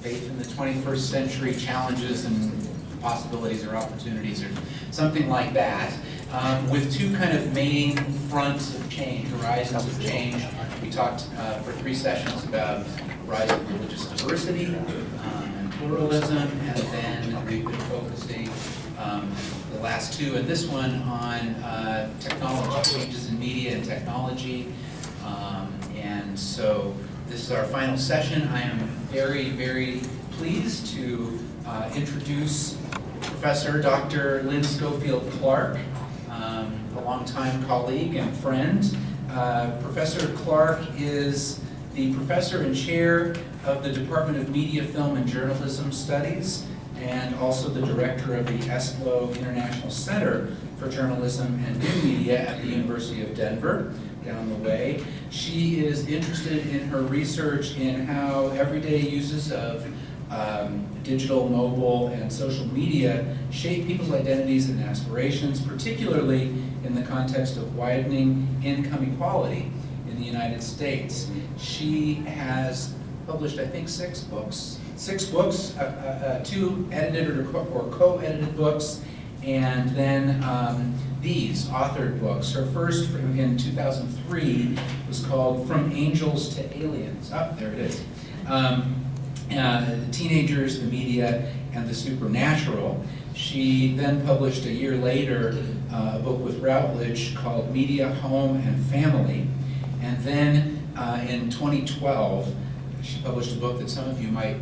faith in the 21st century, challenges and possibilities or opportunities, or something like that, with two kind of main fronts of change, horizons of change. We talked for 3 sessions about the rise of religious diversity and pluralism, and then we've been focusing the last 2 and this one on technology, changes in media and technology. And so this is our final session. I am very, very pleased to introduce Professor Dr. Lynn Schofield Clark, a longtime colleague and friend. Professor Clark is the professor and chair of the Department of Media, Film, and Journalism Studies, and also the director of the ESPLO International Center for Journalism and New Media at the University of Denver, down the way. She is interested in her research in how everyday uses of digital, mobile, and social media shape people's identities and aspirations, particularly in the context of widening income equality in the United States. She has published, I think, 6 books. 6 books, 2 edited or co-edited books, and then these authored books. Her first, in 2003, was called From Angels to Aliens. Oh, there it is. Teenagers, the Media, and the Supernatural. She then published a year later a book with Routledge called Media, Home, and Family. And then in 2012, she published a book that some of you might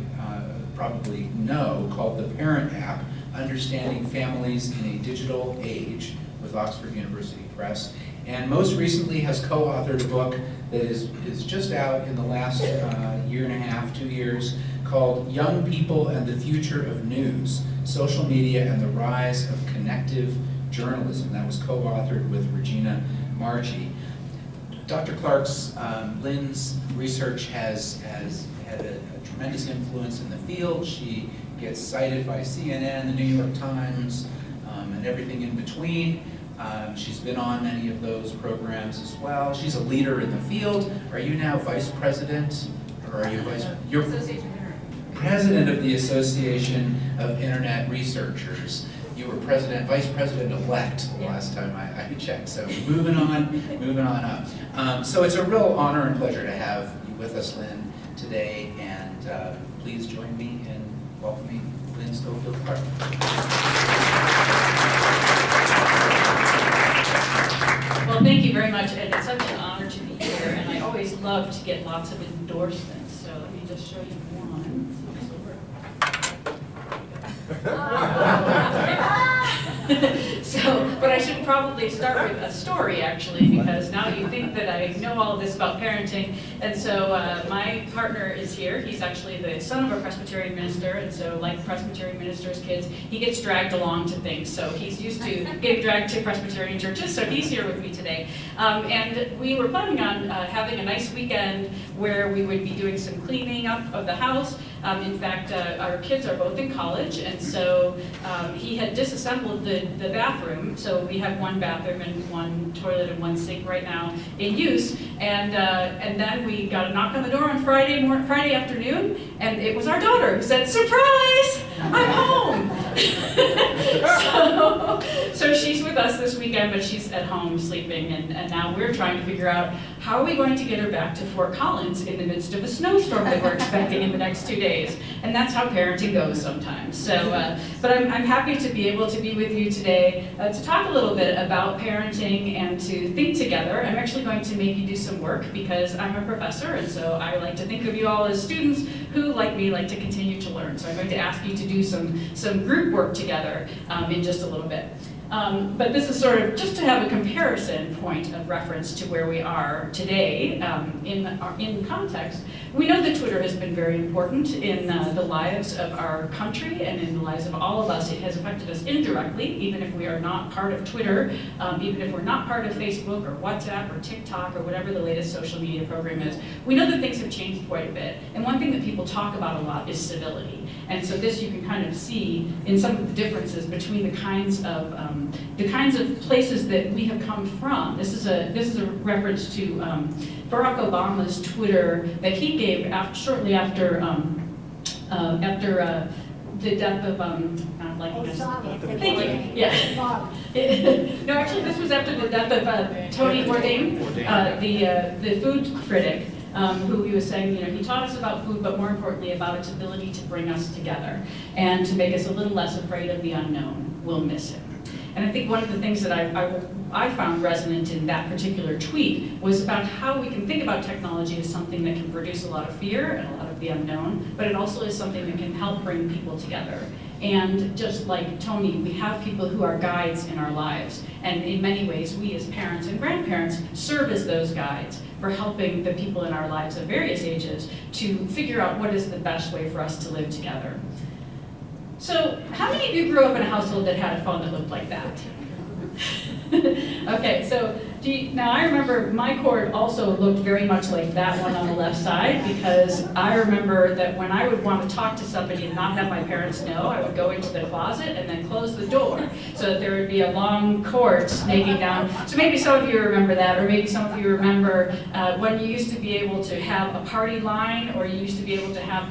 probably know called The Parent App, Understanding Families in a Digital Age, with Oxford University Press. And most recently has co-authored a book that is just out in the last year and a half, 2 years, called Young People and the Future of News, Social Media and the Rise of Connective Journalism. That was co-authored with Regina Marchi. Dr. Clark's, Lynn's research has had a tremendous influence in the field. She gets cited by CNN, the New York Times, and everything in between. She's been on many of those programs as well. She's a leader in the field. Are you now vice president, or are you you're president of the Association of Internet Researchers? You were vice president-elect the last time I checked. So moving on up. So it's a real honor and pleasure to have you with us, Lynn, today. And please join me in welcoming Lynn Schofield Clark. Well, thank you very much, and it's such an honor to be here, and I always love to get lots of endorsements, so let me just show you one. But I should probably start with a story, actually, because now you think that I know all of this about parenting. And so my partner is here. He's actually the son of a Presbyterian minister, and so like Presbyterian ministers' kids, he gets dragged along to things. So he's used to getting dragged to Presbyterian churches, so he's here with me today. And we were planning on having a nice weekend where we would be doing some cleaning up of the house. In fact, our kids are both in college, and so he had disassembled the bathroom. So we have one bathroom and one toilet and one sink right now in use. And then we got a knock on the door on Friday afternoon, and it was our daughter who said, "Surprise! I'm home!" so she's with us this weekend, but she's at home sleeping, and now we're trying to figure out how are we going to get her back to Fort Collins in the midst of a snowstorm that we're expecting in the next 2 days. And that's how parenting goes sometimes. So, but I'm happy to be able to be with you today to talk a little bit about parenting and to think together. I'm actually going to make you do some work because I'm a professor, and so I like to think of you all as students who, like me, like to continue to learn. So I'm going to ask you to do some group work together in just a little bit. But this is sort of just to have a comparison point of reference to where we are today in context. We know that Twitter has been very important in the lives of our country and in the lives of all of us. It has affected us indirectly, even if we are not part of Twitter, even if we're not part of Facebook or WhatsApp or TikTok or whatever the latest social media program is. We know that things have changed quite a bit. And one thing that people talk about a lot is civility. And so this you can kind of see in some of the differences between the kinds of places that we have come from. This is a reference to Barack Obama's Twitter that he gave shortly after after the death of, not like thank you, yeah. No, actually, this was after the death of Tony Bourdain, the food critic, who he was saying, you know, he taught us about food, but more importantly about its ability to bring us together and to make us a little less afraid of the unknown. We'll miss him. And I think one of the things that I found resonant in that particular tweet was about how we can think about technology as something that can produce a lot of fear and a lot of the unknown, but it also is something that can help bring people together. And just like Tony, we have people who are guides in our lives. And in many ways, we as parents and grandparents serve as those guides for helping the people in our lives of various ages to figure out what is the best way for us to live together. So, how many of you grew up in a household that had a phone that looked like that? Okay, so now I remember my cord also looked very much like that one on the left side, because I remember that when I would want to talk to somebody and not have my parents know, I would go into the closet and then close the door so that there would be a long cord snaking down. So maybe some of you remember that, or maybe some of you remember when you used to be able to have a party line, or you used to be able to have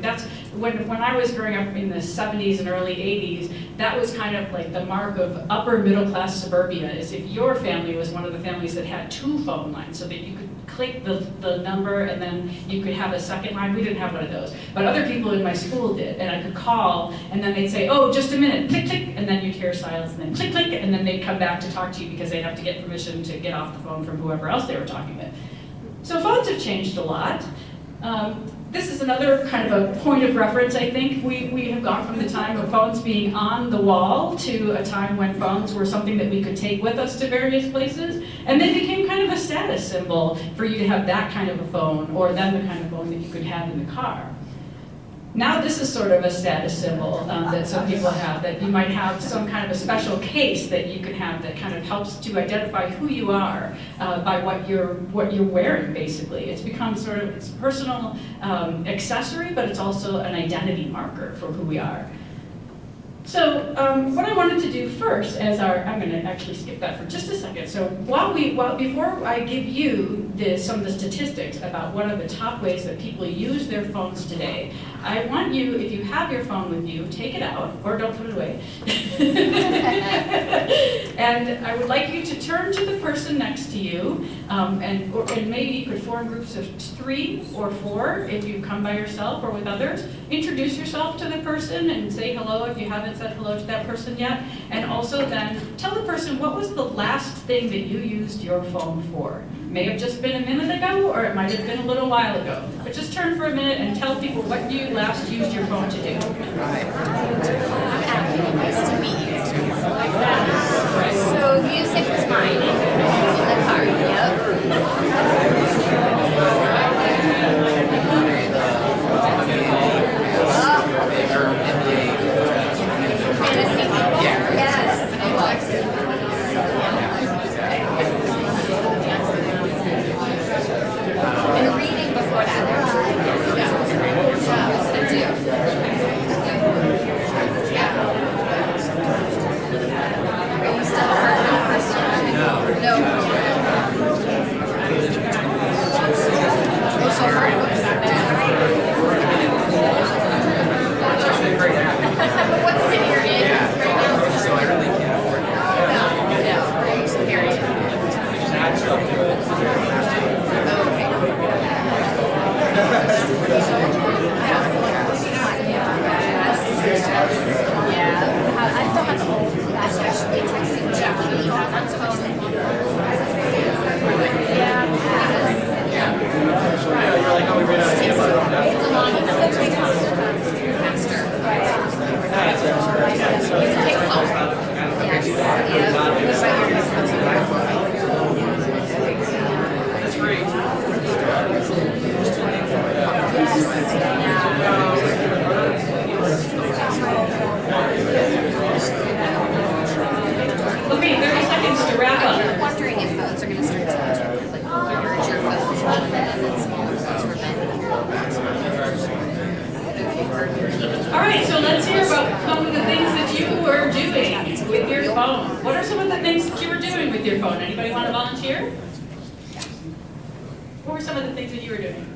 that's when I was growing up in the 70s and early 80s, that was kind of like the mark of upper middle class suburbia, is if your family was one of the families that had 2 phone lines, so that you could click the number and then you could have a second line. We didn't have one of those, but other people in my school did, and I could call and then they'd say, oh, just a minute, click, click, and then you'd hear silence, and then click, click, and then they'd come back to talk to you because they'd have to get permission to get off the phone from whoever else they were talking with. So phones have changed a lot. This is another kind of a point of reference, I think. We have gone from the time of phones being on the wall to a time when phones were something that we could take with us to various places, and they became kind of a status symbol for you to have that kind of a phone, or then the kind of phone that you could have in the car. Now this is sort of a status symbol that some people have, that you might have some kind of a special case that you can have that kind of helps to identify who you are by what you're wearing, basically. It's become sort of, it's a personal accessory, but it's also an identity marker for who we are. So what I wanted to do first, I'm going to actually skip that for just a second. So before I give you some of the statistics about what are the top ways that people use their phones today, I want you, if you have your phone with you, take it out, or don't put it away. And I would like you to turn to the person next to you, and maybe you could form groups of 3 or 4 if you come by yourself or with others. Introduce yourself to the person and say hello if you haven't said hello to that person yet. And also then tell the person, what was the last thing that you used your phone for? May have just been a minute ago, or it might have been a little while ago. But just turn for a minute and tell people what you last used your phone to do. Nice to meet you. So music was mine in the car. Yes, I was. And reading before that. I do. Are you still a hard person? No. Oh, so hard. It's actually a great app. What city you're in? Yeah. So I really can't afford it. No. Very. Just add stuff to it. Yeah. I still have the old, especially texting Jackie on phone. Yeah. You're like, oh, we ran out of It's a long enough. It takes faster. It takes longer. That's great. Okay, 30 seconds to wrap up. I'm wondering if phones are going to start changing. Like, larger phones rather than smaller phones for men. All right, so let's hear about some of the things that you were doing with your phone. What are some of the things that you were doing with your phone? Anybody want to volunteer? What were some of the things that you were doing?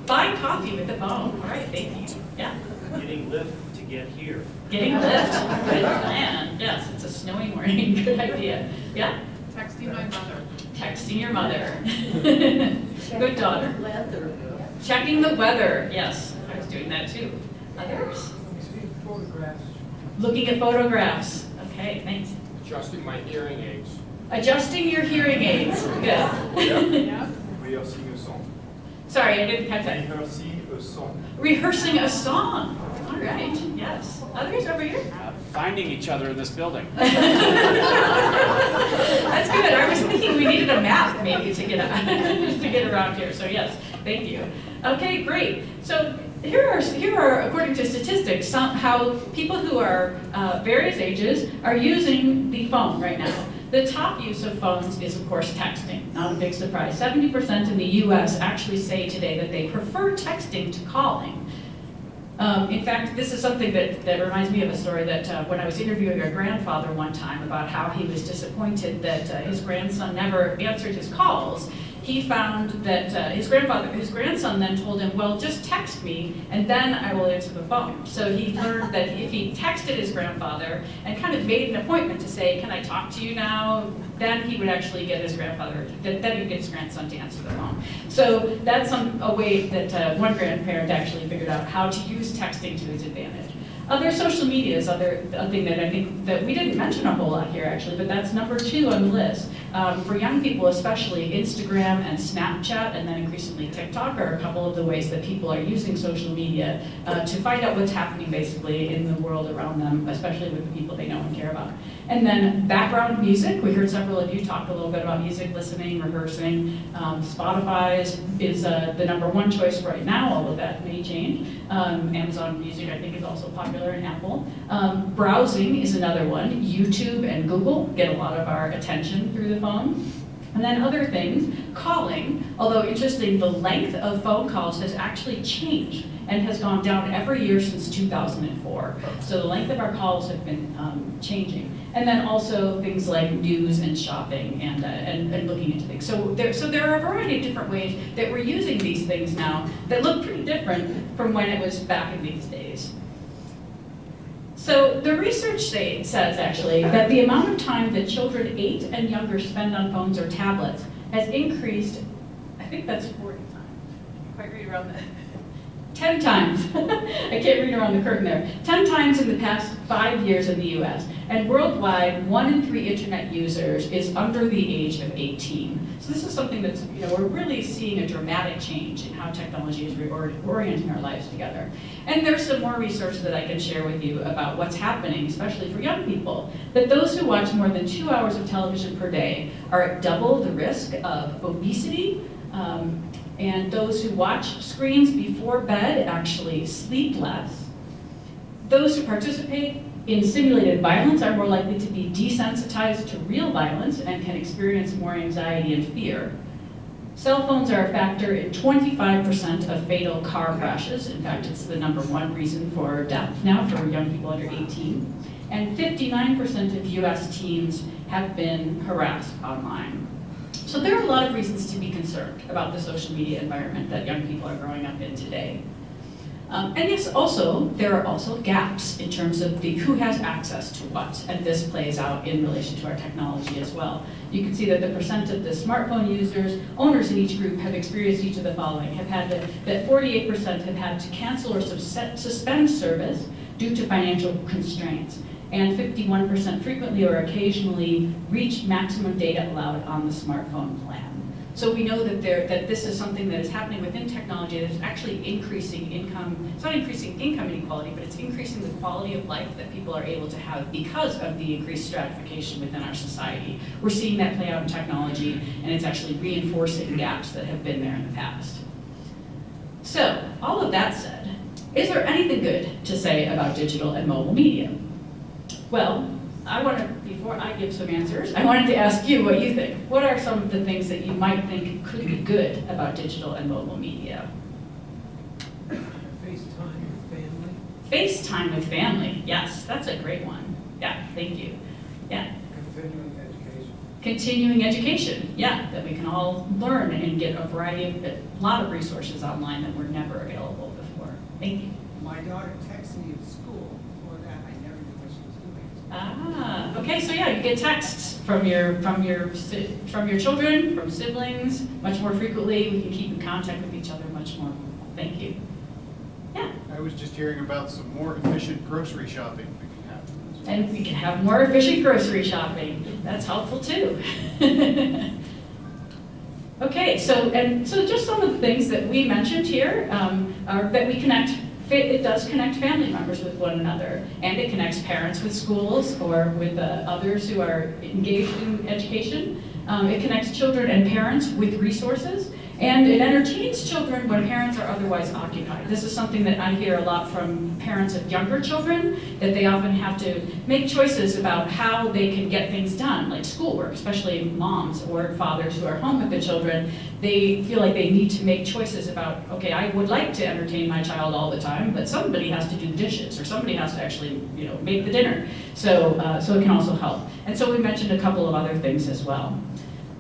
Buy coffee with the phone. All right, thank you. Yeah. Getting Lyft to get here. Getting a lift. Good plan. Yes, it's a snowy morning. Good idea. Yeah. Texting my mother. Texting your mother. Good daughter. Checking the weather. Yes, I was doing that too. Others? Photographs. Looking at photographs. Okay, thanks. Adjusting my hearing aids. Adjusting your hearing aids. Good. Yeah. Rehearsing a song. Sorry, I didn't catch that. Rehearsing a song. Rehearsing a song. All right, yes. Others over here? Finding each other in this building. That's good. I was thinking we needed a map maybe to get to get around here. So yes, thank you. Okay, great. So here are according to statistics, how people who are various ages are using the phone right now. The top use of phones is, of course, texting. Not a big surprise. 70% in the US actually say today that they prefer texting to calling. In fact, this is something that reminds me of a story that when I was interviewing our grandfather one time about how he was disappointed that his grandson never answered his calls, he found that his grandson then told him, well, just text me and then I will answer the phone. So he learned that if he texted his grandfather and kind of made an appointment to say, can I talk to you now? Then he would actually get his grandson to answer the phone. So that's a way that one grandparent actually figured out how to use texting to his advantage. Other social media is other thing that I think that we didn't mention a whole lot here actually, but that's number 2 on the list. For young people especially, Instagram and Snapchat and then increasingly TikTok are a couple of the ways that people are using social media to find out what's happening basically in the world around them, especially with the people they know and care about. And then background music, we heard several of you talk a little bit about music listening, rehearsing. Spotify is the number 1 choice right now, although that may change. Amazon Music I think is also popular in Apple. Browsing is another one. YouTube and Google get a lot of our attention through the phone. And then other things, calling, although interesting, the length of phone calls has actually changed and has gone down every year since 2004. So the length of our calls have been changing. And then also things like news and shopping and looking into things. So there are a variety of different ways that we're using these things now that look pretty different from when it was back in these days. So the research says actually that the amount of time that children 8 and younger spend on phones or tablets has increased, I think that's 40 times. Quite read around that. 10 times. I can't read around the curtain there. 10 times in the past 5 years in the US. And worldwide, 1 in 3 internet users is under the age of 18. So this is something that's, we're really seeing a dramatic change in how technology is orienting our lives together. And there's some more research that I can share with you about what's happening, especially for young people. That those who watch more than 2 hours of television per day are at double the risk of obesity, and those who watch screens before bed actually sleep less. Those who participate in simulated violence are more likely to be desensitized to real violence and can experience more anxiety and fear. Cell phones are a factor in 25% of fatal car crashes. In fact, it's the number 1 reason for death now for young people under 18. And 59% of US teens have been harassed online. So there are a lot of reasons to be concerned about the social media environment that young people are growing up in today. And yes, there are also gaps in terms of who has access to what, and this plays out in relation to our technology as well. You can see that the percent of the smartphone owners in each group have experienced each of the following, that 48% have had to cancel or suspend service due to financial constraints, and 51% frequently or occasionally reach maximum data allowed on the smartphone plan. So we know that this is something that is happening within technology that is actually increasing income. It's not increasing income inequality, but it's increasing the quality of life that people are able to have because of the increased stratification within our society. We're seeing that play out in technology, and it's actually reinforcing gaps that have been there in the past. So, all of that said, is there anything good to say about digital and mobile media? Well, before I give some answers, I wanted to ask you what you think. What are some of the things that you might think could be good about digital and mobile media? FaceTime with family. FaceTime with family, yes, that's a great one. Yeah, thank you. Yeah. Continuing education. Continuing education, yeah, that we can all learn and get a lot of resources online that were never available before. Thank you. My daughter texted me at school. Before that, I never knew what she was doing. Ah, okay, so yeah, you get texts from your children, from siblings, much more frequently. We can keep in contact with each other much more. Thank you. Yeah. I was just hearing about some more efficient grocery shopping we can have. And we can have more efficient grocery shopping. That's helpful too. Okay, so just some of the things that we mentioned here are that we connect. It does connect family members with one another, and it connects parents with schools or with others who are engaged in education. It connects children and parents with resources. And it entertains children when parents are otherwise occupied. This is something that I hear a lot from parents of younger children, that they often have to make choices about how they can get things done, like schoolwork, especially moms or fathers who are home with the children. They feel like they need to make choices about, okay, I would like to entertain my child all the time, but somebody has to do the dishes, or somebody has to actually, make the dinner. So it can also help. And so we mentioned a couple of other things as well.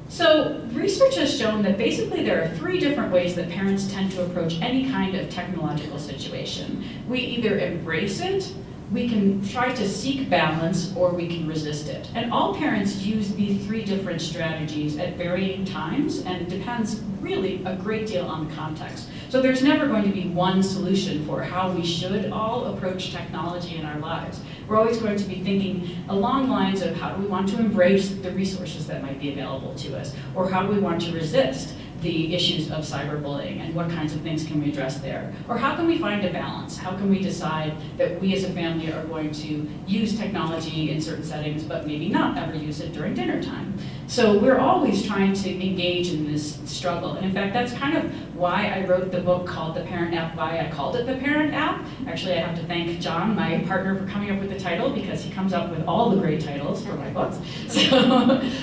So research has shown that basically there are 3 different ways that parents tend to approach any kind of technological situation. We either embrace it, we can try to seek balance, or we can resist it. And all parents use these 3 different strategies at varying times, and it depends really a great deal on the context. So there's never going to be one solution for how we should all approach technology in our lives. We're always going to be thinking along lines of how do we want to embrace the resources that might be available to us, or how do we want to resist the issues of cyberbullying and what kinds of things can we address there? Or how can we find a balance? How can we decide that we as a family are going to use technology in certain settings but maybe not ever use it during dinner time? So we're always trying to engage in this struggle. And in fact, that's kind of why I wrote the book called The Parent App, why I called it The Parent App. Actually, I have to thank John, my partner, for coming up with the title, because he comes up with all the great titles for my books.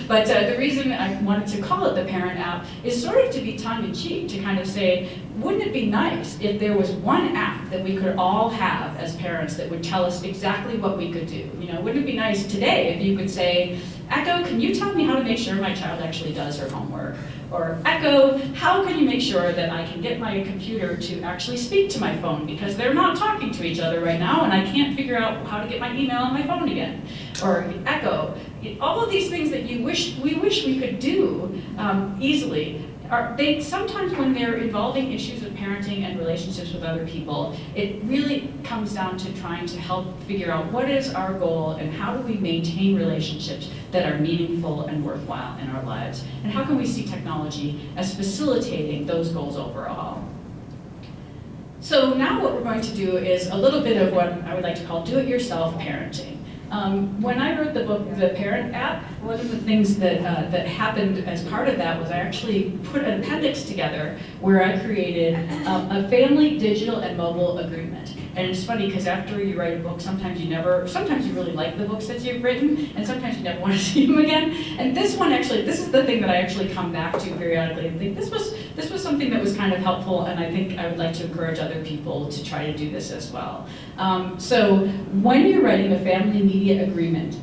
But the reason I wanted to call it The Parent App is sort of to be tongue-in-cheek, to kind of say, wouldn't it be nice if there was one app that we could all have as parents that would tell us exactly what we could do? Wouldn't it be nice today if you could say, Echo, can you tell me how to make sure my child actually does her homework? Or Echo, how can you make sure that I can get my computer to actually speak to my phone, because they're not talking to each other right now and I can't figure out how to get my email on my phone again? Or Echo, all of these things that we wish we could do easily, they sometimes, when they're involving issues of parenting and relationships with other people, it really comes down to trying to help figure out what is our goal and how do we maintain relationships that are meaningful and worthwhile in our lives, and how can we see technology as facilitating those goals overall. So now what we're going to do is a little bit of what I would like to call do-it-yourself parenting. When I wrote the book, The Parent App, one of the things that happened as part of that was I actually put an appendix together where I created a family digital and mobile agreement. And it's funny because after you write a book, sometimes you really like the books that you've written, and sometimes you never want to see them again. And this one actually, this is the thing that I actually come back to periodically and think this was something that was kind of helpful, and I think I would like to encourage other people to try to do this as well. So when you're writing a family media agreement,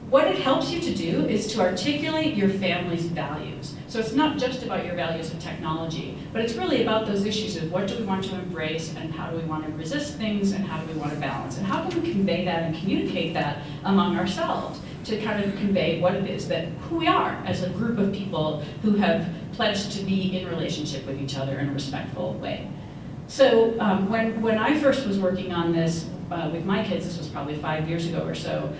what it helps you to do is to articulate your family's values. So it's not just about your values of technology, but it's really about those issues of what do we want to embrace and how do we want to resist things and how do we want to balance, and how can we convey that and communicate that among ourselves to kind of convey what it is that who we are as a group of people who have pledged to be in relationship with each other in a respectful way. So when I first was working on this with my kids, this was probably 5 years ago or so,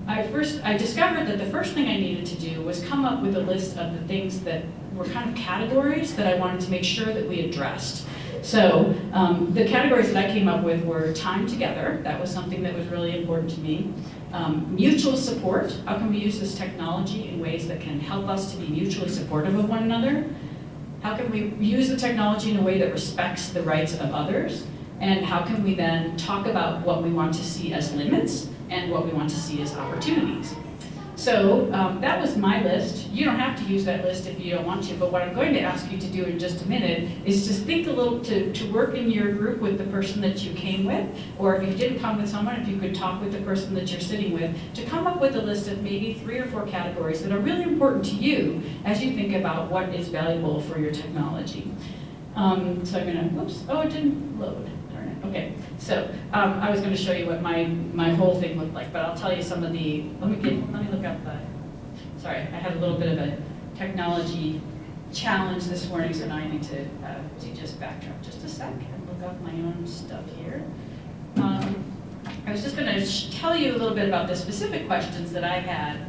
I discovered that the first thing I needed to do was come up with a list of the things that were kind of categories that I wanted to make sure that we addressed. So the categories that I came up with were time together. That was something that was really important to me. Mutual support. How can we use this technology in ways that can help us to be mutually supportive of one another? How can we use the technology in a way that respects the rights of others? And how can we then talk about what we want to see as limits and what we want to see as opportunities? So that was my list. You don't have to use that list if you don't want to, but what I'm going to ask you to do in just a minute is just think a little, to work in your group with the person that you came with, or if you didn't come with someone, if you could talk with the person that you're sitting with, to come up with a list of maybe 3 or 4 categories that are really important to you as you think about what is valuable for your technology. So I'm gonna, whoops, oh, it didn't load. Okay, so I was going to show you what my whole thing looked like, but I'll tell you some of the, let me look up the, sorry, I had a little bit of a technology challenge this morning, so now I need to just backtrack just a sec and look up my own stuff here. I was just going to tell you a little bit about the specific questions that I had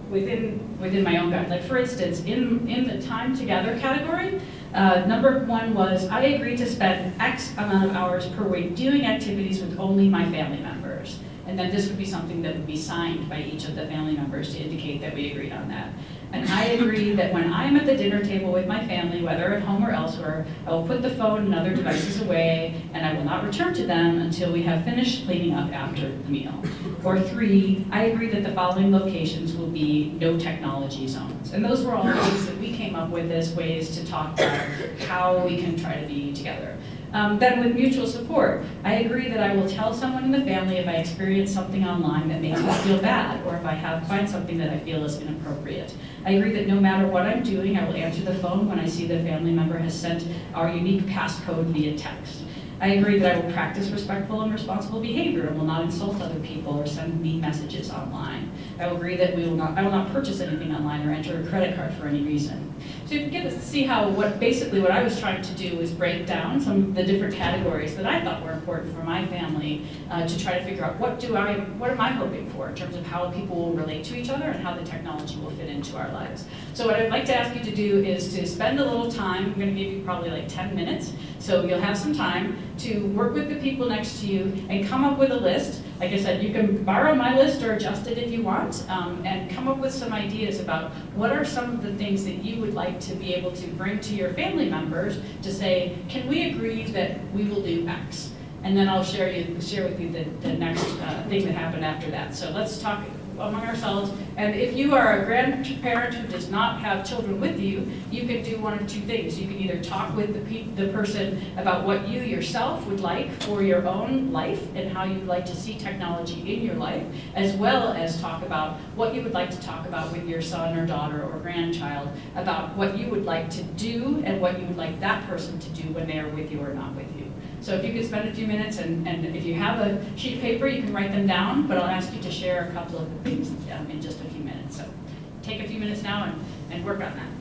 within my own guide. Like for instance, in the time together category, number 1 was, I agreed to spend X amount of hours per week doing activities with only my family members. And then this would be something that would be signed by each of the family members to indicate that we agreed on that. And I agree that when I'm at the dinner table with my family, whether at home or elsewhere, I will put the phone and other devices away, and I will not return to them until we have finished cleaning up after the meal. Or 3, I agree that the following locations will be no technology zones. And those were all things that we came up with as ways to talk about how we can try to be together. Then with mutual support, I agree that I will tell someone in the family if I experience something online that makes me feel bad, or if I find something that I feel is inappropriate. I agree that no matter what I'm doing, I will answer the phone when I see the family member has sent our unique passcode via text. I agree that I will practice respectful and responsible behavior and will not insult other people or send mean messages online. I will agree that I will not purchase anything online or enter a credit card for any reason. So you can get to see how basically what I was trying to do is break down some of the different categories that I thought were important for my family to try to figure out what am I hoping for in terms of how people will relate to each other and how the technology will fit into our lives. So what I'd like to ask you to do is to spend a little time. I'm going to give you probably like 10 minutes, so you'll have some time to work with the people next to you and come up with a list. Like I said, you can borrow my list or adjust it if you want, and come up with some ideas about what are some of the things that you would like to be able to bring to your family members to say, can we agree that we will do X? And then I'll share with you the next thing that happened after that. So let's talk among ourselves. And if you are a grandparent who does not have children with you, you can do one of 2 things. You can either talk with the person about what you yourself would like for your own life and how you'd like to see technology in your life, as well as talk about what you would like to talk about with your son or daughter or grandchild about what you would like to do and what you would like that person to do when they are with you or not with you. So if you could spend a few minutes, and if you have a sheet of paper, you can write them down, but I'll ask you to share a couple of the things in just a few minutes. So take a few minutes now and work on that.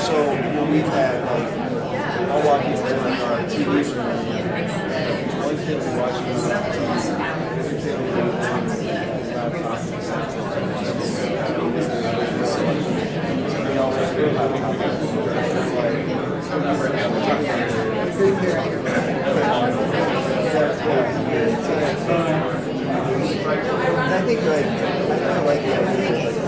So when we've had, like, I'll walk you through like our TV room. One kid will watch TV, the other kid will go on his laptop. Somebody else has their laptop. And I think like, I kind of like the idea of like,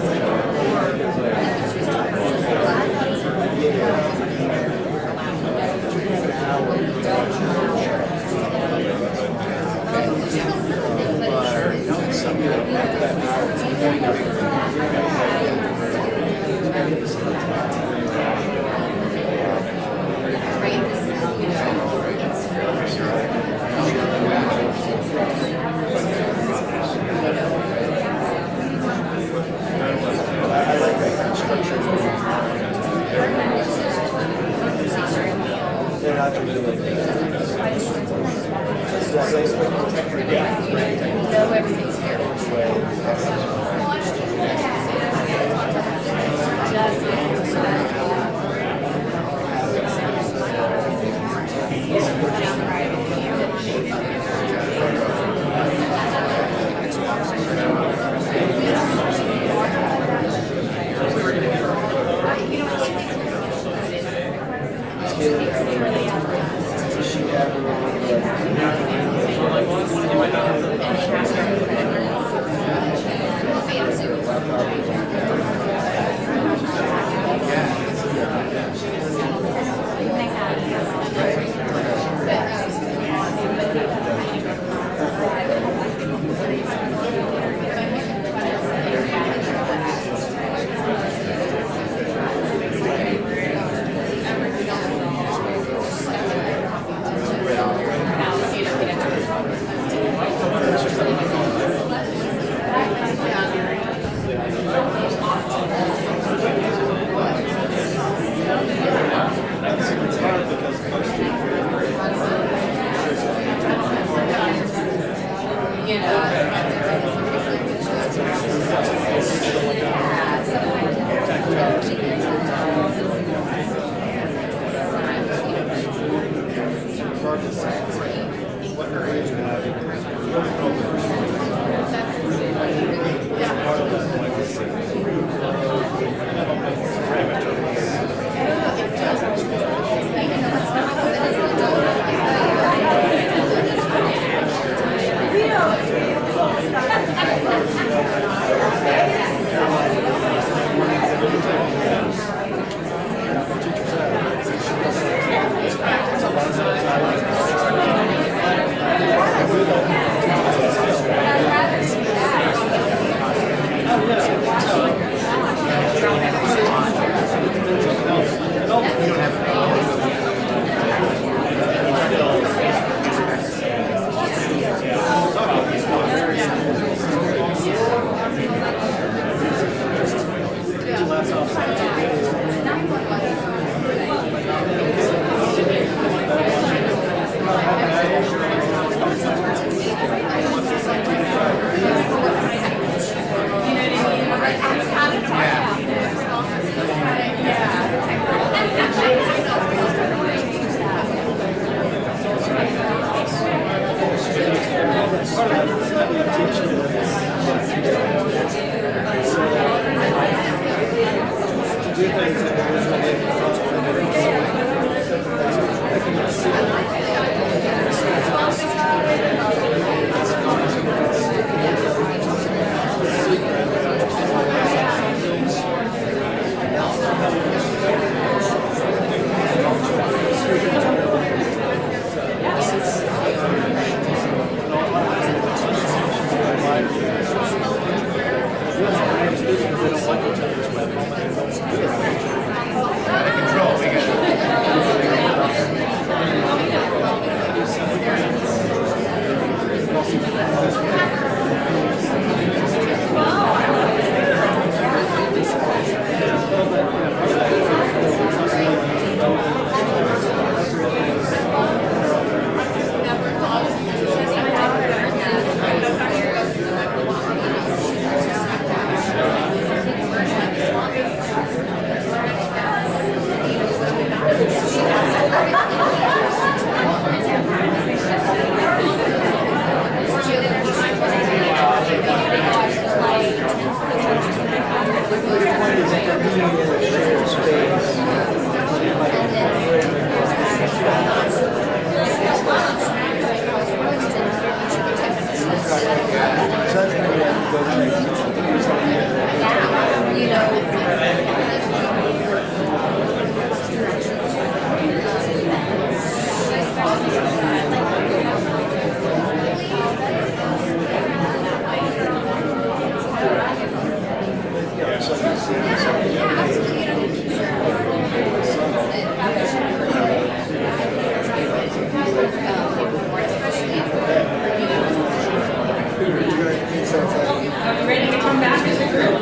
Are you ready to come back as a group?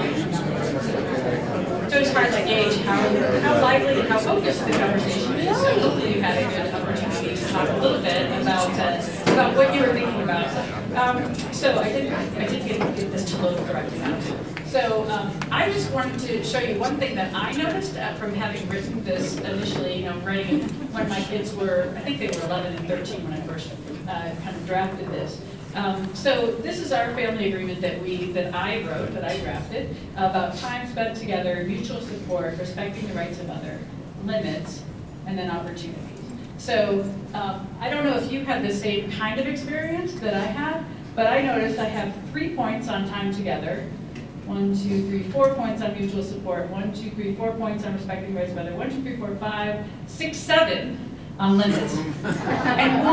So it's hard to gauge how lively and how focused the conversation is. So hopefully you had a good opportunity to talk a little bit about what you were thinking about. So I did get this to load correctly now too. So I just wanted to show you one thing that I noticed from having written this initially, writing when my kids were, I think they were 11 and 13 when I first kind of drafted this. So this is our family agreement that I wrote, that I drafted, about time spent together, mutual support, respecting the rights of others, limits, and then opportunities. So I don't know if you had the same kind of experience that I had, but I noticed I have 3 points on time together. 1, 2, 3, 4 points on mutual support. 1, 2, 3, 4 points on respecting the rights of others. 1, 2, 3, 4, 5, 6, 7 on limits, and 1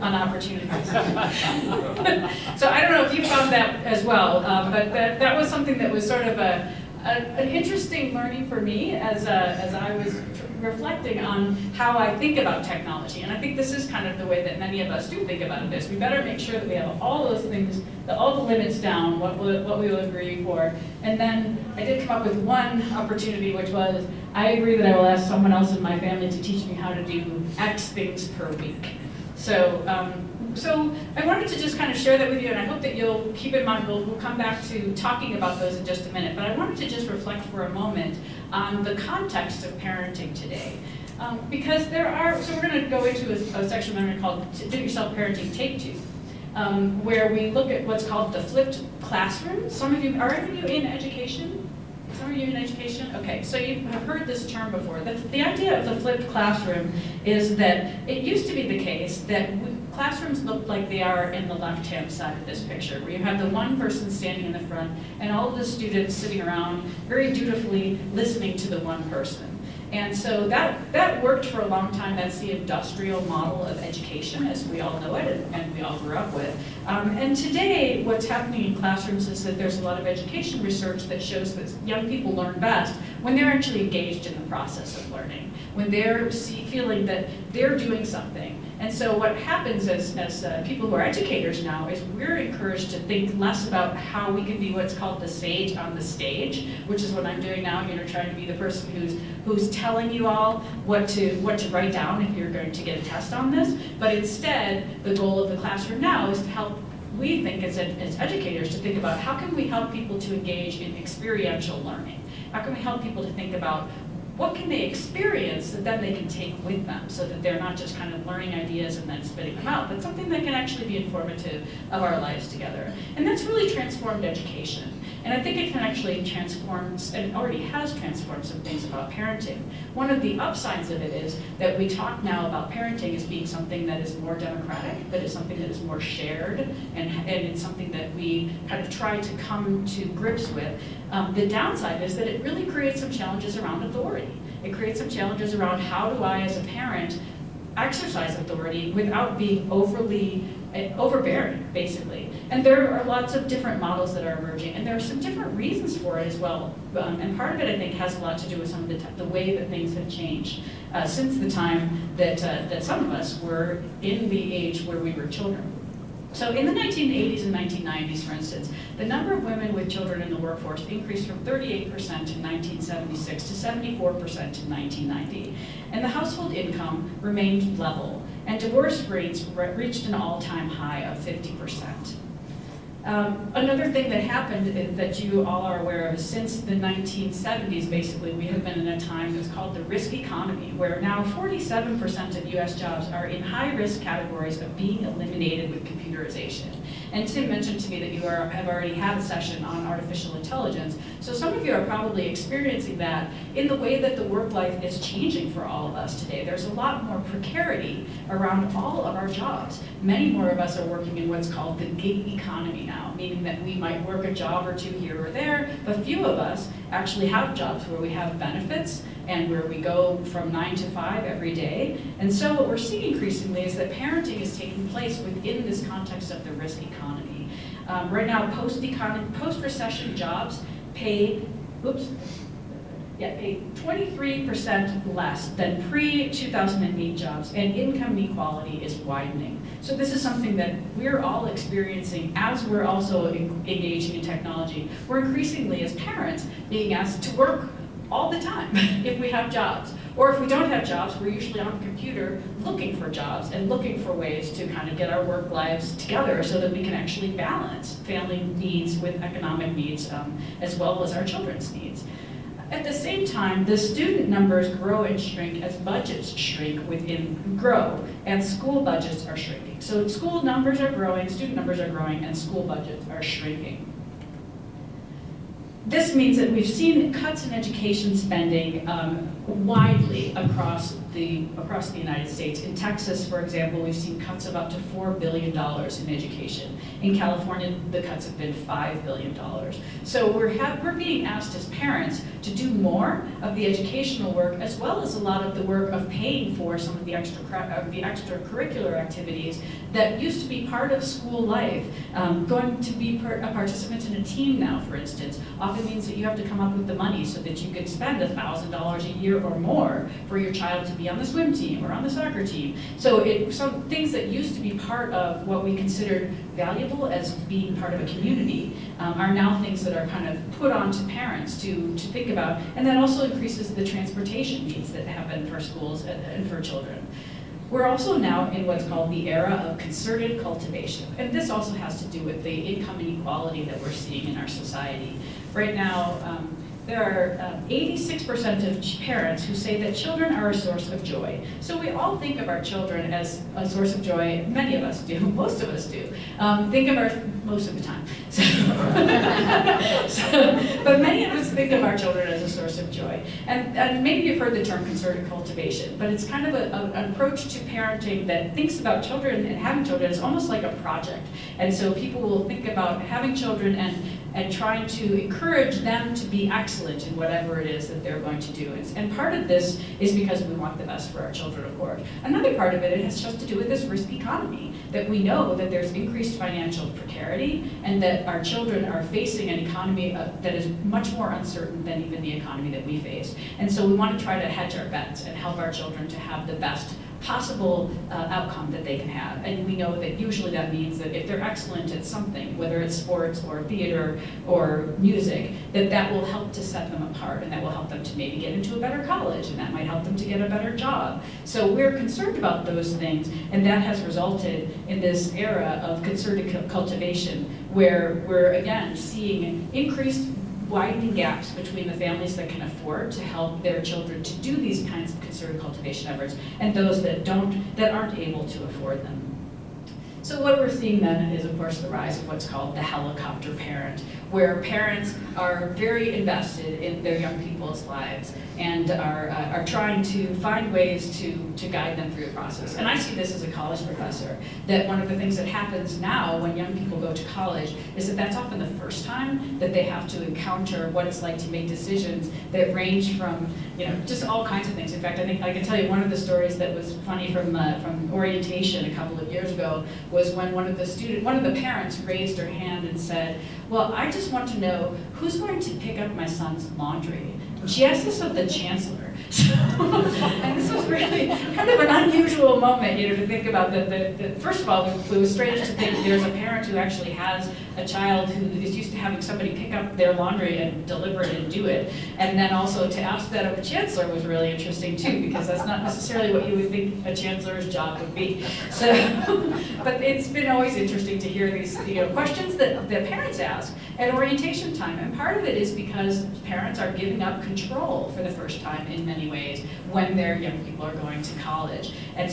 on opportunities. So I don't know if you found that as well, but that was something that was sort of an interesting learning for me as I was reflecting on how I think about technology. And I think this is kind of the way that many of us do think about this. We better make sure that we have all those things, all the limits down, what we will agree for. And then I did come up with one opportunity, which was, I agree that I will ask someone else in my family to teach me how to do X things per week. So I wanted to just kind of share that with you, and I hope that you'll keep in mind, we'll come back to talking about those in just a minute, but I wanted to just reflect for a moment on the context of parenting today. Because so we're going to go into a section I'm going to call Do-It-Yourself Parenting Take 2, where we look at what's called the flipped classroom. Are any of you in education? Some of you in education? Okay, so you have heard this term before. The idea of the flipped classroom is that it used to be the case that classrooms look like they are in the left-hand side of this picture, where you have the one person standing in the front and all of the students sitting around very dutifully listening to the one person. And so that worked for a long time. That's the industrial model of education as we all know it and we all grew up with. And today what's happening in classrooms is that there's a lot of education research that shows that young people learn best when they're actually engaged in the process of learning, when they're feeling that they're doing something. And so what happens as people who are educators now is we're encouraged to think less about how we can be what's called the sage on the stage, which is what I'm doing now. Trying to be the person who's telling you all what to write down if you're going to get a test on this. But instead, the goal of the classroom now is to help, we think as educators, to think about how can we help people to engage in experiential learning? How can we help people to think about what can they experience that then they can take with them, so that they're not just kind of learning ideas and then spitting them out, but something that can actually be informative of our lives together. And that's really transformed education. And I think it can actually transform, and already has transformed, some things about parenting. One of the upsides of it is that we talk now about parenting as being something that is more democratic, that is something that is more shared, and it's something that we kind of try to come to grips with. The downside is that it really creates some challenges around authority. It creates some challenges around how do I, as a parent, exercise authority without being overbearing, basically. And there are lots of different models that are emerging, and there are some different reasons for it as well. And part of it, I think, has a lot to do with some of the way that things have changed since the time that some of us were in the age where we were children. So in the 1980s and 1990s, for instance, the number of women with children in the workforce increased from 38% in 1976 to 74% in 1990. And the household income remained level, and divorce rates reached an all-time high of 50%. Another thing that happened that you all are aware of is since the 1970s, basically, we have been in a time that's called the risk economy, where now 47% of US jobs are in high-risk categories of being eliminated with computerization. And Tim mentioned to me that you have already had a session on artificial intelligence, so some of you are probably experiencing that in the way that the work life is changing for all of us today. There's a lot more precarity around all of our jobs. Many more of us are working in what's called the gig economy now, meaning that we might work a job or two here or there, but few of us actually have jobs where we have benefits and where we go from 9 to 5 every day. And so what we're seeing increasingly is that parenting is taking place within this context of the risk economy. Right now, post-recession jobs pay 23% less than pre-2008 jobs, and income inequality is widening. So this is something that we're all experiencing as we're also engaging in technology. We're increasingly, as parents, being asked to work all the time if we have jobs. Or if we don't have jobs, we're usually on the computer looking for jobs and looking for ways to kind of get our work lives together so that we can actually balance family needs with economic needs, as well as our children's needs. At the same time, the student numbers grow and shrink as budgets grow, and school budgets are shrinking. So school numbers are growing, student numbers are growing, and school budgets are shrinking. This means that we've seen cuts in education spending widely across the United States. In Texas, for example, we've seen cuts of up to $4 billion in education. In California, the cuts have been $5 billion. So we're being asked as parents to do more of the educational work, as well as a lot of the work of paying for some of the extracurricular activities that used to be part of school life. Going to be a participant in a team now, for instance, often means that you have to come up with the money so that you can spend $1,000 a year or more for your child to be on the swim team or on the soccer team. So some things that used to be part of what we considered valuable as being part of a community are now things that are kind of put onto parents to think about, and that also increases the transportation needs that happen for schools and for children. We're also now in what's called the era of concerted cultivation, and this also has to do with the income inequality that we're seeing in our society. Right now, there are 86% of parents who say that children are a source of joy. So we all think of our children as a source of joy. Many of us do, most of us do. Most of the time. But many of us think of our children as a source of joy. And maybe you've heard the term concerted cultivation, but it's kind of an approach to parenting that thinks about children and having children as almost like a project. And so people will think about having children and trying to encourage them to be excellent in whatever it is that they're going to do. And part of this is because we want the best for our children, of course. Another part of it has just to do with this risk economy, that we know that there's increased financial precarity and that our children are facing an economy that is much more uncertain than even the economy that we face. And so we want to try to hedge our bets and help our children to have the best possible outcome that they can have. And we know that usually that means that if they're excellent at something, whether it's sports or theater or music, that will help to set them apart, and that will help them to maybe get into a better college, and that might help them to get a better job. So we're concerned about those things, and that has resulted in this era of concerted cultivation, where we're again seeing increased widening gaps between the families that can afford to help their children to do these kinds of concerted cultivation efforts and those that aren't able to afford them. So what we're seeing then is, of course, the rise of what's called the helicopter parent, where parents are very invested in their young people's lives and are trying to find ways to guide them through the process. And I see this as a college professor, that one of the things that happens now when young people go to college is that that's often the first time that they have to encounter what it's like to make decisions that range from, just all kinds of things. In fact, I think I can tell you one of the stories that was funny from orientation a couple of years ago was when one of the parents raised her hand and said, well, I just want to know who's going to pick up my son's laundry. And she asked this of the chancellor. And this was really kind of an unusual moment, to think about that. First of all, it was strange to think there's a parent who actually has a child who is used to having somebody pick up their laundry and deliver it and do it. And then also to ask that of a chancellor was really interesting too, because that's not necessarily what you would think a chancellor's job would be. So, but it's been always interesting to hear these questions that parents ask at orientation time. And part of it is because parents are giving up control for the first time in many ways when their young people are going to college. And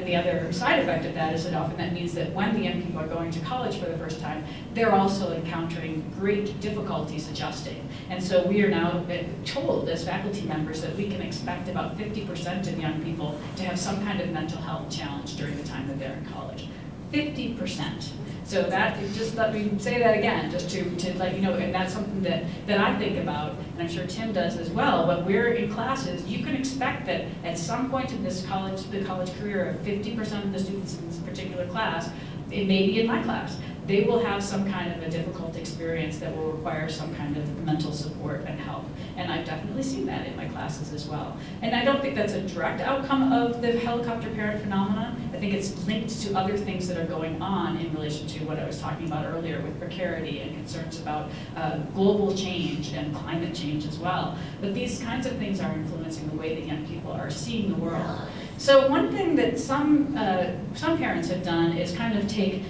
the other side effect of that is that often that means that when the young people are going to college for the first time, they're also encountering great difficulties adjusting. And so we are now told as faculty members that we can expect about 50% of young people to have some kind of mental health challenge during the time that they're in college. 50%. So that, just let me say that again, just to let you know, and that's something that I think about, and I'm sure Tim does as well. When we're in classes, you can expect that at some point in the college career of 50% of the students in this particular class, it may be in my class, they will have some kind of a difficult experience that will require some kind of mental support and help. And I've definitely seen that in my classes as well. And I don't think that's a direct outcome of the helicopter parent phenomenon. I think it's linked to other things that are going on in relation to what I was talking about earlier with precarity and concerns about global change and climate change as well. But these kinds of things are influencing the way that young people are seeing the world. So one thing that some parents have done is kind of take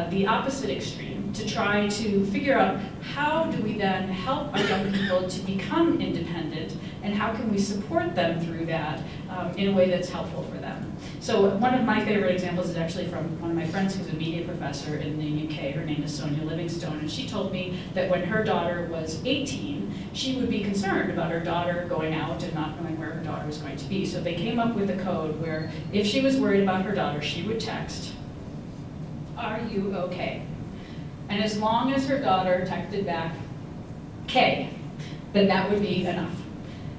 the opposite extreme to try to figure out how do we then help our young people to become independent, and how can we support them through that in a way that's helpful for them. So one of my favorite examples is actually from one of my friends who's a media professor in the UK. Her name is Sonia Livingstone, and she told me that when her daughter was 18, she would be concerned about her daughter going out and not knowing where her daughter was going to be. So they came up with a code where if she was worried about her daughter, she would text, "Are you okay?" And as long as her daughter texted back, "K," then that would be enough.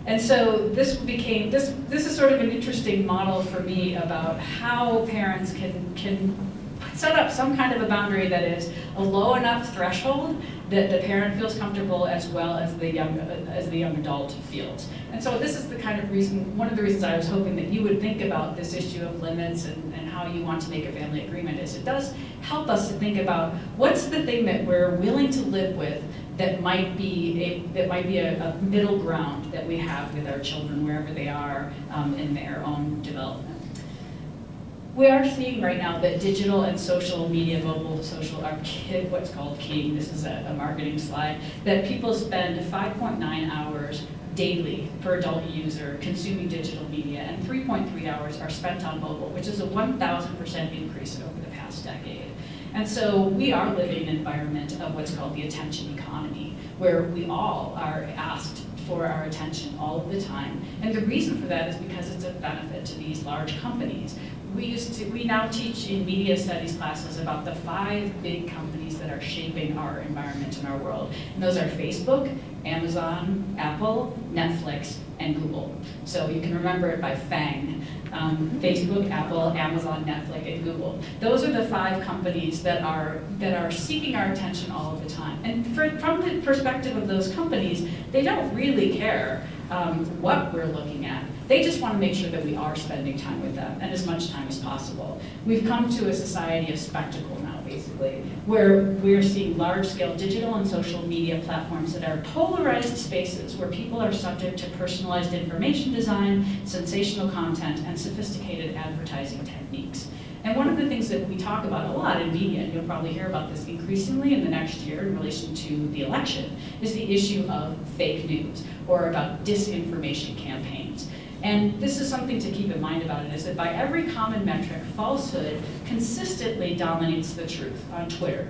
And so this is sort of an interesting model for me about how parents can set up some kind of a boundary that is a low enough threshold that the parent feels comfortable as well as the young adult feels. And so this is the kind of reason, one of the reasons I was hoping that you would think about this issue of limits and how you want to make a family agreement is it does help us to think about what's the thing that we're willing to live with that might be a middle ground that we have with our children wherever they are in their own development. We are seeing right now that digital and social media, mobile social, are what's called king. This is a marketing slide, that people spend 5.9 hours daily per adult user consuming digital media, and 3.3 hours are spent on mobile, which is a 1,000% increase over the past decade. And so we are living in an environment of what's called the attention economy, where we all are asked for our attention all of the time. And the reason for that is because it's a benefit to these large companies. We now teach in media studies classes about the 5 big companies that are shaping our environment and our world. And those are Facebook, Amazon, Apple, Netflix, and Google. So you can remember it by FANG. Facebook, Apple, Amazon, Netflix, and Google. Those are the 5 companies that are seeking our attention all of the time. And from the perspective of those companies, they don't really care what we're looking at. They just want to make sure that we are spending time with them, and as much time as possible. We've come to a society of spectacle now, basically, where we're seeing large-scale digital and social media platforms that are polarized spaces where people are subject to personalized information design, sensational content, and sophisticated advertising techniques. And one of the things that we talk about a lot in media, and you'll probably hear about this increasingly in the next year in relation to the election, is the issue of fake news, or about disinformation campaigns. And this is something to keep in mind about it, is that by every common metric, falsehood consistently dominates the truth on Twitter.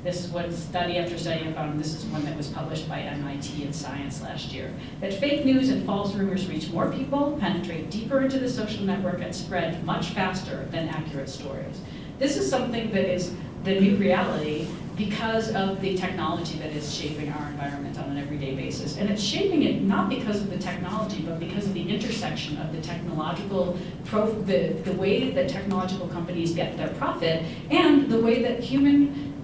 This is what study after study have found, and this is one that was published by MIT in Science last year, that fake news and false rumors reach more people, penetrate deeper into the social network, and spread much faster than accurate stories. This is something that is the new reality because of the technology that is shaping our environment on an everyday basis. And it's shaping it not because of the technology, but because of the intersection of the technological, the way that technological companies get their profit and the way that human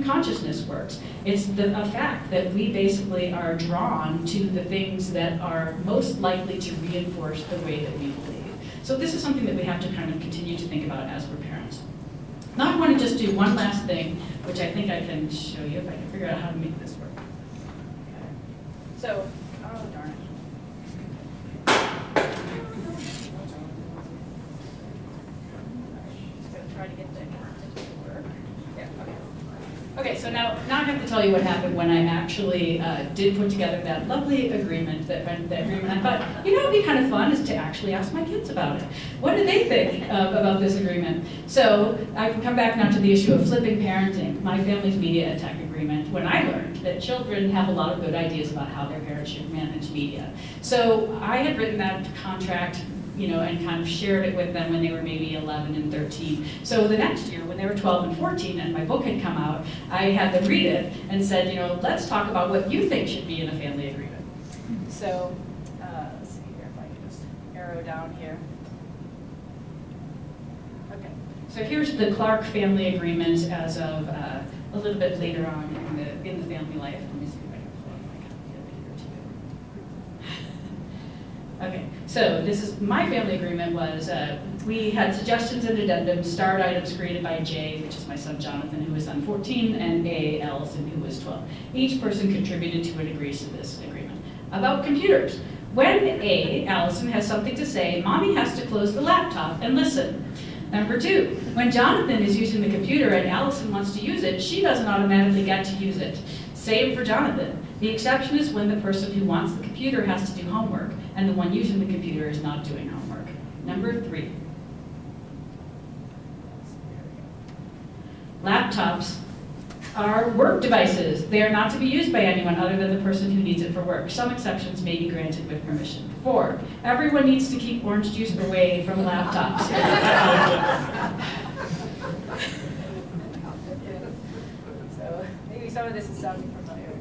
consciousness works. It's a fact that we basically are drawn to the things that are most likely to reinforce the way that we believe. So this is something that we have to kind of continue to think about as we're parents. Now I want to just do one last thing, which I think I can show you if I can figure out how to make this work. Okay. So, oh darn it. Just gonna try to get the content to work. Yeah, okay. Okay, so now I have to tell you what happened when I actually did put together that lovely agreement, that agreement. I thought, you know, what would be kind of fun is to actually ask my kids about it. What do they think about this agreement? So I can come back now to the issue of flipping parenting, my family's media and tech agreement, when I learned that children have a lot of good ideas about how their parents should manage media. So I had written that contract, you know, and kind of shared it with them when they were maybe 11 and 13. So the next year, when they were 12 and 14, and my book had come out, I had them read it and said, you know, let's talk about what you think should be in a family agreement. So, let's see here if I can just arrow down here. Okay, so here's the Clark family agreement as of a little bit later on in the family life. Let me see if I can pull up my copy of it here too. Okay, so this is my family agreement was, we had suggestions and addendums, starred items created by J, which is my son Jonathan, who was then 14, and A, Allison, who was 12. Each person contributed to and agrees to this agreement. About computers. When A, Allison, has something to say, Mommy has to close the laptop and listen. Number 2, when Jonathan is using the computer and Allison wants to use it, she doesn't automatically get to use it. Same for Jonathan. The exception is when the person who wants the computer has to do homework and the one using the computer is not doing homework. Number 3. Laptops are work devices. They are not to be used by anyone other than the person who needs it for work. Some exceptions may be granted with permission. 4, everyone needs to keep orange juice away from laptops. So maybe some of this is sounding familiar.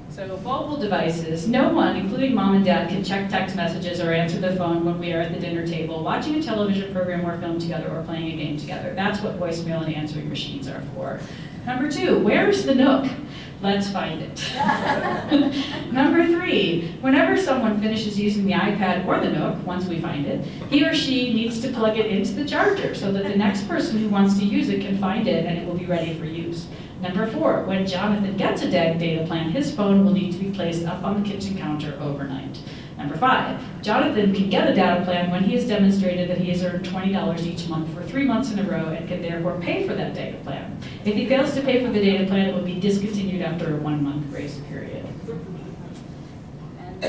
So mobile devices, no one, including mom and dad, can check text messages or answer the phone when we are at the dinner table, watching a television program or film together or playing a game together. That's what voicemail and answering machines are for. Number 2, where's the Nook? Let's find it. Number 3, whenever someone finishes using the iPad or the Nook, once we find it, he or she needs to plug it into the charger so that the next person who wants to use it can find it and it will be ready for use. Number 4, when Jonathan gets a data plan, his phone will need to be placed up on the kitchen counter overnight. Number 5, Jonathan can get a data plan when he has demonstrated that he has earned $20 each month for 3 months in a row and can therefore pay for that data plan. If he fails to pay for the data plan, it will be discontinued after a 1-month grace period. And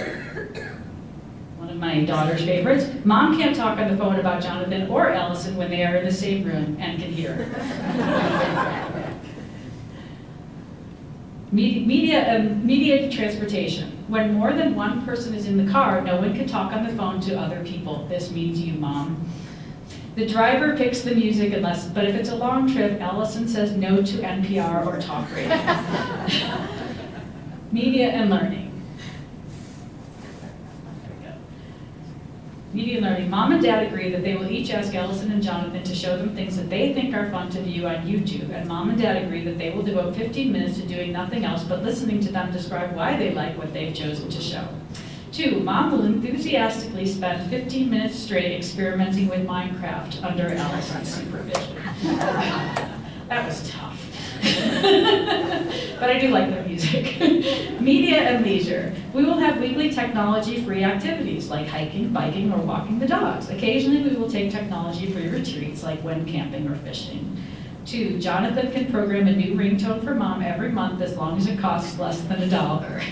one of my daughter's favorites, Mom can't talk on the phone about Jonathan or Allison when they are in the same room and can hear. Media transportation. When more than one person is in the car, no one can talk on the phone to other people. This means you, Mom. The driver picks the music but if it's a long trip, Allison says no to NPR or talk radio. Media and learning. Media and learning. Mom and Dad agree that they will each ask Allison and Jonathan to show them things that they think are fun to view on YouTube, and Mom and Dad agree that they will devote 15 minutes to doing nothing else but listening to them describe why they like what they've chosen to show. 2, Mom will enthusiastically spend 15 minutes straight experimenting with Minecraft under Allison's supervision. That was tough. But I do like their music. Media and leisure. We will have weekly technology-free activities like hiking, biking, or walking the dogs. Occasionally, we will take technology-free retreats like when camping or fishing. 2, Jonathan can program a new ringtone for Mom every month as long as it costs less than $1.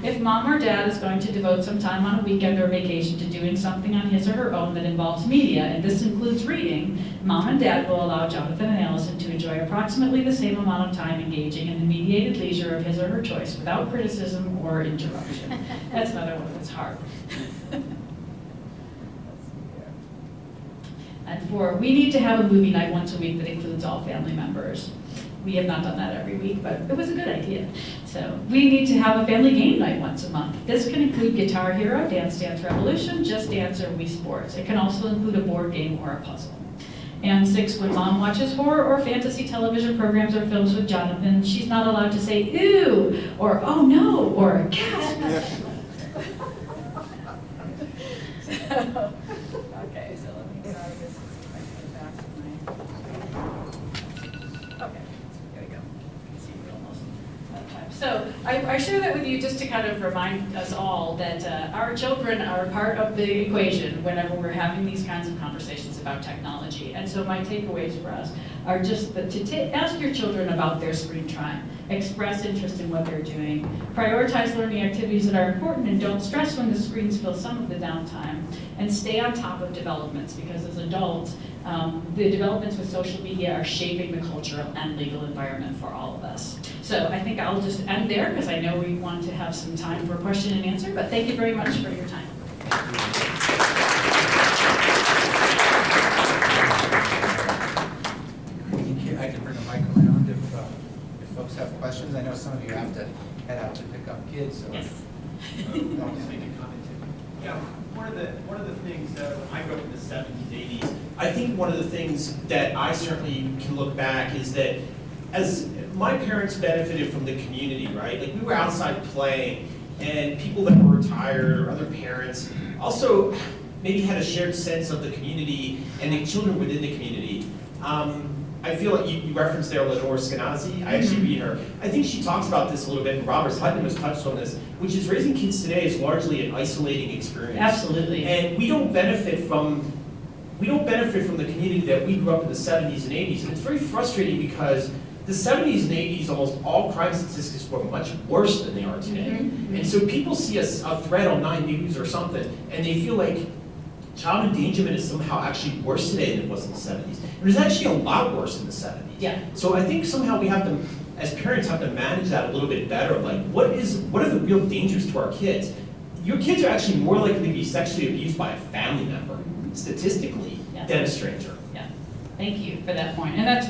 If Mom or Dad is going to devote some time on a weekend or vacation to doing something on his or her own that involves media, and this includes reading, Mom and Dad will allow Jonathan and Allison to enjoy approximately the same amount of time engaging in the mediated leisure of his or her choice without criticism or interruption. That's another one that's hard. And 4, we need to have a movie night once a week that includes all family members. We have not done that every week, but it was a good idea. So we need to have a family game night once a month. This can include Guitar Hero, Dance Dance Revolution, Just Dance, or Wii Sports. It can also include a board game or a puzzle. And 6, when Mom watches horror or fantasy television programs or films with Jonathan, she's not allowed to say, ew, or oh no, or cat. Okay, so let me try this. If I can get back to my... Okay, there we go. See, we're almost out of time. So I share that with you just to kind of remind us all that our children are part of the equation whenever we're having these kinds of conversations about technology. And so my takeaways for us are just to ask your children about their screen time, express interest in what they're doing, prioritize learning activities that are important and don't stress when the screens fill some of the downtime, and stay on top of developments because as adults, the developments with social media are shaping the cultural and legal environment for all of us. So I think I'll just end there because I know we want to have some time for question and answer, but thank you very much for your time. I can bring a mic around if folks have questions. I know some of you have to head out to pick up kids. So Yes. I'll just make a comment too. Yeah, one of the things that when I grew up in the 70s, 80s, I think one of the things that I certainly can look back is that as my parents benefited from the community, right? Like we were outside playing and people that were retired or other parents also maybe had a shared sense of the community and the children within the community. I feel like you referenced there Lenore Skenazy. I actually read her. I think she talks about this a little bit, and Robert Hutton has touched on this, which is raising kids today is largely an isolating experience. Absolutely. And we don't benefit from the community that we grew up in the 70s and 80s. And it's very frustrating because the 70s and 80s, almost all crime statistics were much worse than they are today. Mm-hmm. And so people see a thread on 9 News or something, and they feel like child endangerment is somehow actually worse today than it was in the 70s. It was actually a lot worse in the 70s. Yeah. So I think somehow we have to, as parents, have to manage that a little bit better. Like, what are the real dangers to our kids? Your kids are actually more likely to be sexually abused by a family member, statistically, than a stranger. Yeah. Thank you for that point. And that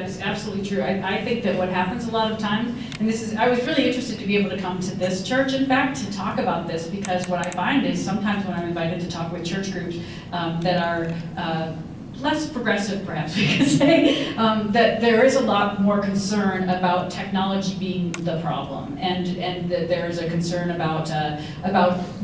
is absolutely true. I think that what happens a lot of times, and I was really interested to be able to come to this church, in fact, to talk about this, because what I find is sometimes when I'm invited to talk with church groups that are less progressive, perhaps we could say, that there is a lot more concern about technology being the problem, and that there is a concern about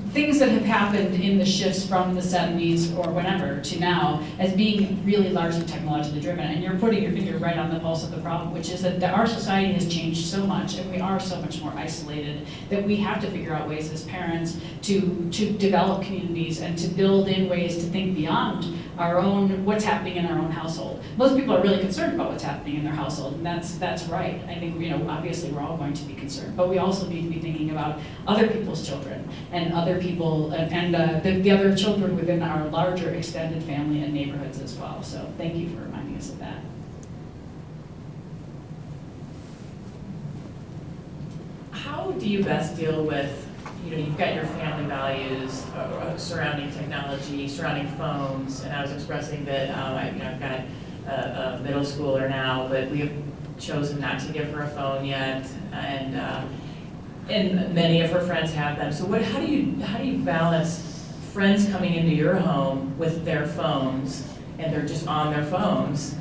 things that have happened in the shifts from the 70s or whenever to now as being really largely technologically driven. And you're putting your finger right on the pulse of the problem, which is that our society has changed so much and we are so much more isolated that we have to figure out ways as parents to develop communities and to build in ways to think beyond our own, what's happening in our own household. Most people are really concerned about what's happening in their household, and that's right. I think, obviously we're all going to be concerned, but we also need to be thinking about other people's children and other people and the other children within our larger extended family and neighborhoods as well. So thank you for reminding us of that. How do you best deal with, you've got your family values surrounding technology, surrounding phones, and I was expressing that I've got a middle schooler now, but we have chosen not to give her a phone yet, and many of her friends have them. So how do you balance friends coming into your home with their phones and they're just on their phones,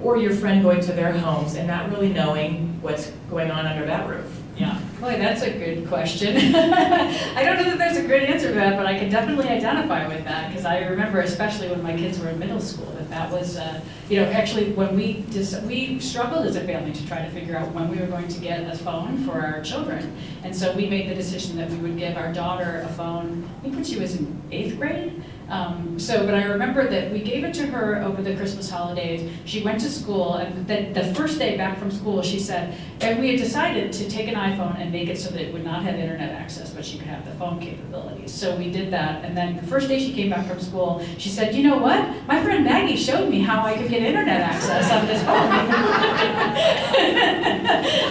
or your friend going to their homes and not really knowing what's going on under that roof? Yeah. Boy, that's a good question. I don't know that there's a great answer to that, but I can definitely identify with that because I remember, especially when my kids were in middle school, that was, actually when we struggled as a family to try to figure out when we were going to get a phone for our children. And so we made the decision that we would give our daughter a phone, I think when she was in 8th grade. But I remember that we gave it to her over the Christmas holidays. She went to school, and the first day back from school, she said, and we had decided to take an iPhone and make it so that it would not have internet access, but she could have the phone capabilities. So we did that, and then the first day she came back from school, she said, you know what? My friend Maggie showed me how I could get internet access on this phone.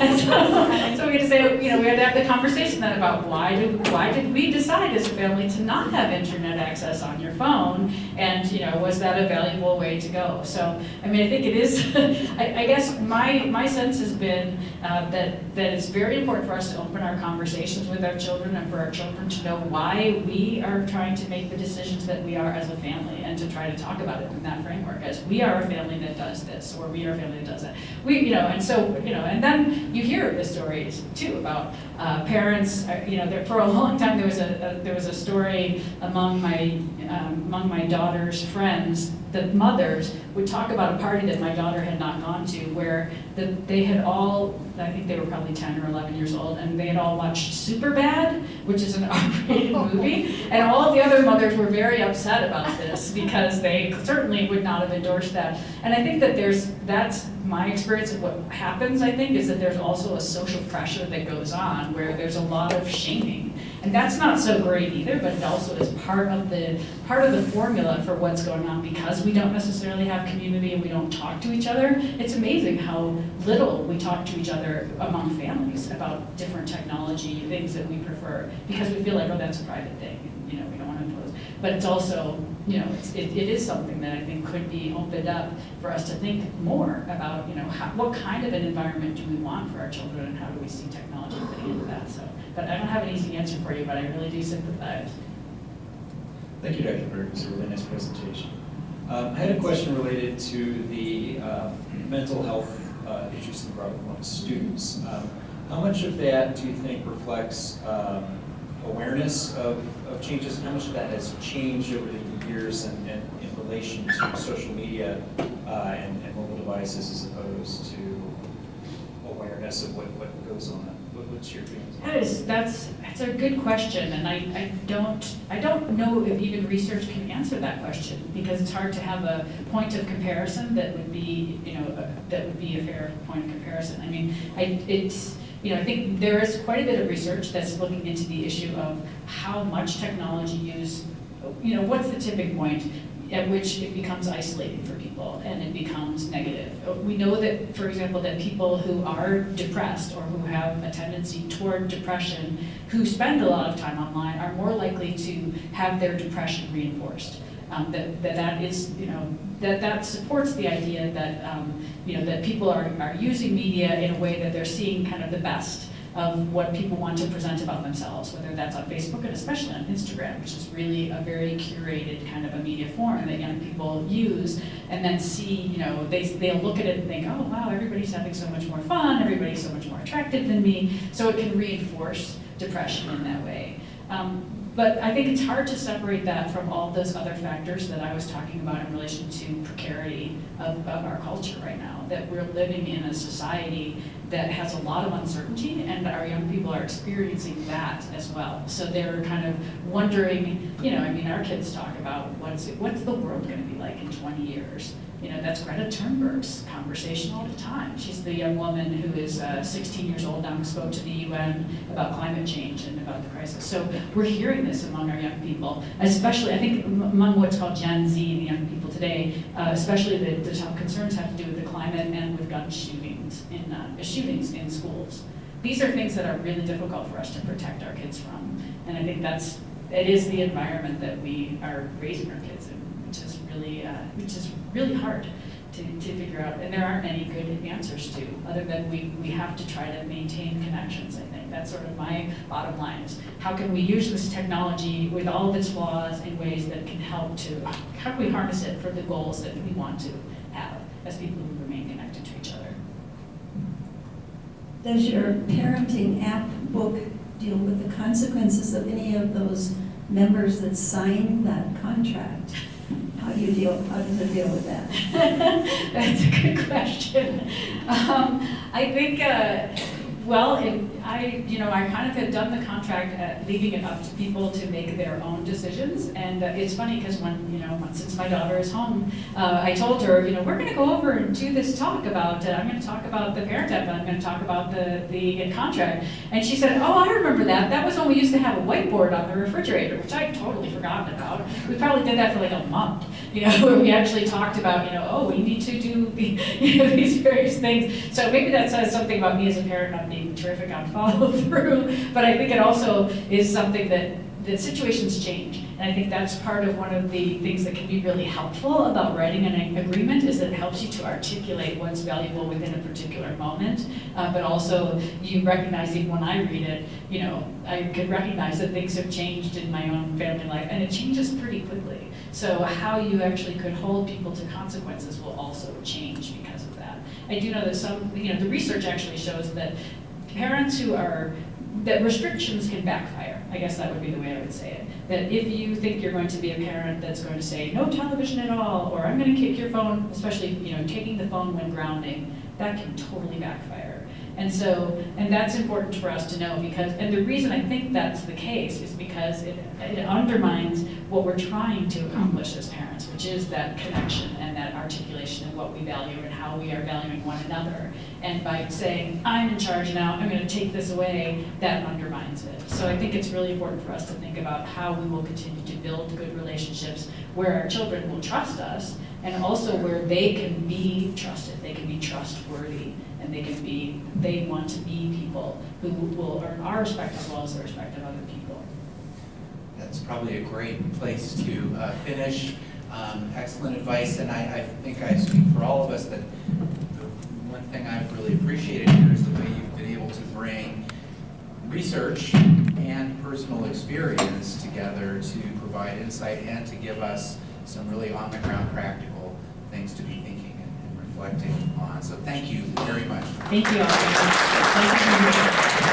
And so we had to say, we had to have the conversation then about why did we decide as a family to not have internet access on your phone, and was that a valuable way to go? So I think it is. I guess my sense has been that it's very important for us to open our conversations with our children and for our children to know why we are trying to make the decisions that we are as a family, and to try to talk about it in that framework as we are a family that does this, or we are a family that does that. And then you hear the stories too about parents. For a long time there was a story among my daughter's friends. The mothers would talk about a party that my daughter had not gone to, where they had all, I think they were probably 10 or 11 years old, and they had all watched Superbad, which is an R-rated movie, and all of the other mothers were very upset about this because they certainly would not have endorsed that. And I think that that's my experience of what happens, I think, is that there's also a social pressure that goes on where there's a lot of shaming. And that's not so great either, but it also is part of the formula for what's going on because we don't necessarily have community and we don't talk to each other. It's amazing how little we talk to each other among families about different technology, things that we prefer, because we feel like, oh, that's a private thing, we don't want to impose. But it's also, it is something that I think could be opened up for us to think more about, what kind of an environment do we want for our children, and how do we see technology fitting into that. So, but I don't have an easy answer for you, but I really do sympathize. Thank you, Dr. Berg. It was a really nice presentation. I had a question related to the mental health issues that are brought up among students. How much of that do you think reflects awareness of changes, and how much of that has changed over the years and in relation to social media and mobile devices as opposed to awareness of what goes on? What's your feelings? That's a good question, and I don't know if even research can answer that question, because it's hard to have a point of comparison that would be a fair point of comparison. I think there is quite a bit of research that's looking into the issue of how much technology use, what's the tipping point at which it becomes isolating for people and it becomes negative. We know that, for example, that people who are depressed or who have a tendency toward depression, who spend a lot of time online, are more likely to have their depression reinforced. That supports the idea that that people are using media in a way that they're seeing kind of the best of what people want to present about themselves, whether that's on Facebook and especially on Instagram, which is really a very curated kind of a media form that young people use, and then see, they'll look at it and think, oh wow, everybody's having so much more fun, everybody's so much more attractive than me, so it can reinforce depression in that way. But I think it's hard to separate that from all those other factors that I was talking about in relation to precarity of our culture right now, that we're living in a society that has a lot of uncertainty, and our young people are experiencing that as well. So they're kind of wondering, our kids talk about what's the world going to be like in 20 years? That's Greta Thunberg's conversation all the time. She's the young woman who is 16 years old now, who spoke to the UN about climate change and about the crisis. So we're hearing this among our young people, especially, I think, among what's called Gen Z, the young people today, especially the top concerns have to do with the climate and with gun shootings in schools. These are things that are really difficult for us to protect our kids from. And I think it is the environment that we are raising our kids in, which is really hard to figure out, and there aren't any good answers to, other than we have to try to maintain connections, I think. That's sort of my bottom line, is how can we use this technology with all of its flaws in ways that can help how can we harness it for the goals that we want to have as people who remain connected to each other. Does your parenting app book deal with the consequences of any of those members that signed that contract? How does it deal with that? That's a good question. I think, I kind of had done the contract, leaving it up to people to make their own decisions. And it's funny because since my daughter is home, I told her, we're going to go over and do this talk about, I'm going to talk about the parent app, and I'm going to talk about the contract. And she said, oh, I remember that. That was when we used to have a whiteboard on the refrigerator, which I'd totally forgotten about. We probably did that for like a month, where we actually talked about, we need to do these various things. So maybe that says something about me as a parent not being terrific on follow through, but I think it also is something that situations change. And I think that's part of one of the things that can be really helpful about writing an agreement is that it helps you to articulate what's valuable within a particular moment, but also you recognizing when I read it, I can recognize that things have changed in my own family life, and it changes pretty quickly. So how you actually could hold people to consequences will also change because of that. I do know that the research actually shows that parents that restrictions can backfire. I guess that would be the way I would say it. That if you think you're going to be a parent that's going to say, no television at all, or I'm going to kick your phone, especially taking the phone when grounding, that can totally backfire. And that's important for us to know and the reason I think that's the case is because it undermines what we're trying to accomplish as parents, which is that connection and that articulation of what we value and how we are valuing one another. And by saying, I'm in charge now, I'm going to take this away, that undermines it. So I think it's really important for us to think about how we will continue to build good relationships where our children will trust us and also where they can be trusted, they can be trustworthy, and they want to be people who will earn our respect as well as the respect of other people. That's probably a great place to finish. Excellent advice, and I think I speak for all of us that the one thing I've really appreciated here is the way you've been able to bring research and personal experience together to provide insight and to give us some really on-the-ground practical things to be thinking and reflecting on. So thank you very much. Thank you all. Thank you.